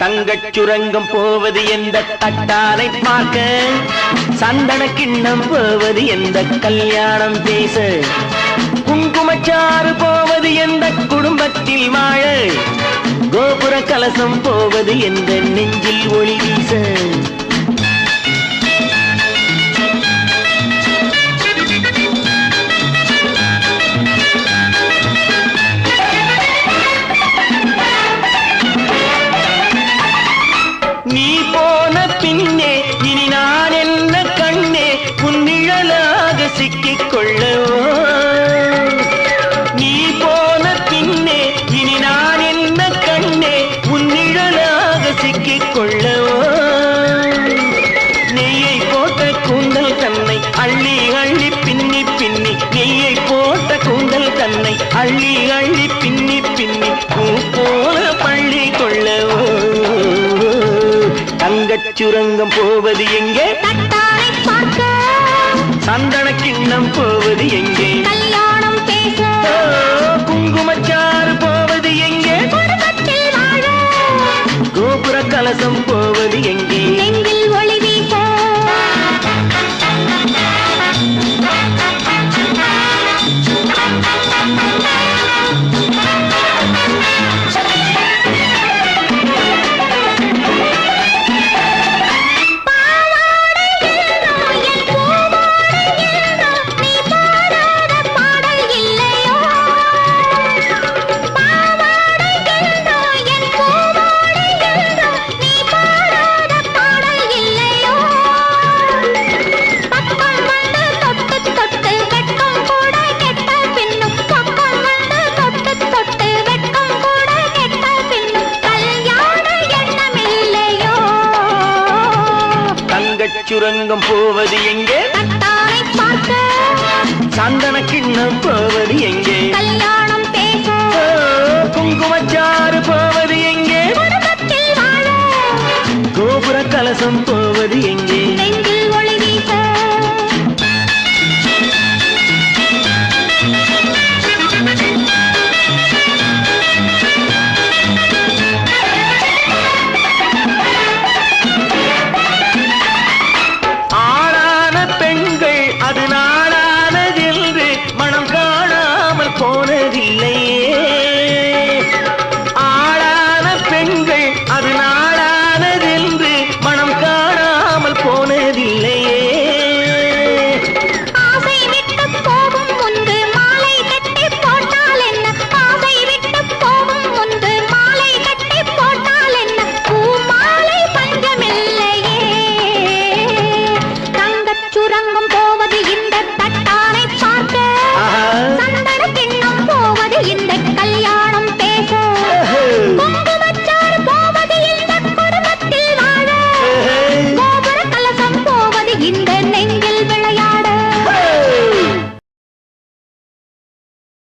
தங்கச் சுரங்கம் போவது எந்த தட்டாலை பார்க்க, சந்தன கிண்ணம் போவது எந்த கல்யாணம் பேச, குங்குமச்சாறு போவது எந்த குடும்பத்தில் வாழ, கோபுர கலசம் போவது எந்த நெஞ்சில் ஒளி வீச. நீ போன பின்னே இனி நான் என்ன கண்ணே உன் நிழலாக சிக்கிக் கொள்ளவோ. நீ போன பின்னே இனி நான் என்ன கண்ணே உன் நிழலாக சிக்கிக் கொள்ளவோ. நெய்யை போட்ட கூந்தல் தன்னை அள்ளி அள்ளி பின்னி பின்னி, நெய்யை போட்ட கூந்தல் தன்னை அள்ளி அள்ளி பின்னி பின்னி பூ போல பள்ளி கொள்ளவோ. தங்கச் சுரங்கம் போவது எங்கே? தட்டாலை பார்க்க. சந்தன கிண்ணம் போவது எங்கே? கல்யாணம் பேச. குங்குமச்சாறு போவது எங்கே? குடும்பத்தில் வாழ. கோபுர கலசம் போவது எங்கே? நெஞ்சில் ஒளி வீச. சுரங்கம் போவது எங்கே? தட்டாலை பார்க்க. சந்தன கிண்ணம் போவது எங்கே? கல்யாணம் பேச. குங்குமச்சாறு போவது எங்கே? குடும்பத்தில் வாழ. கோபுர கலசம் போவது எங்கே? நெஞ்சில் ஒளி வீச. அது நாடானதென்று மனம் காணாமல் போனதில்லையே. ஆளான பெண்கள் அது நாடானதென்று மனம் காணாமல் போனதில்லையே. ஆசை விட்டு போகும் முன்பு மாலை கட்டி போட்டால் என்ன? ஆசை விட்டு போகும் முன்பு மாலை கட்டி போட்டால் என்ன? பூ மாலை பஞ்சமில்லையே. தங்கச் சுரங்கம்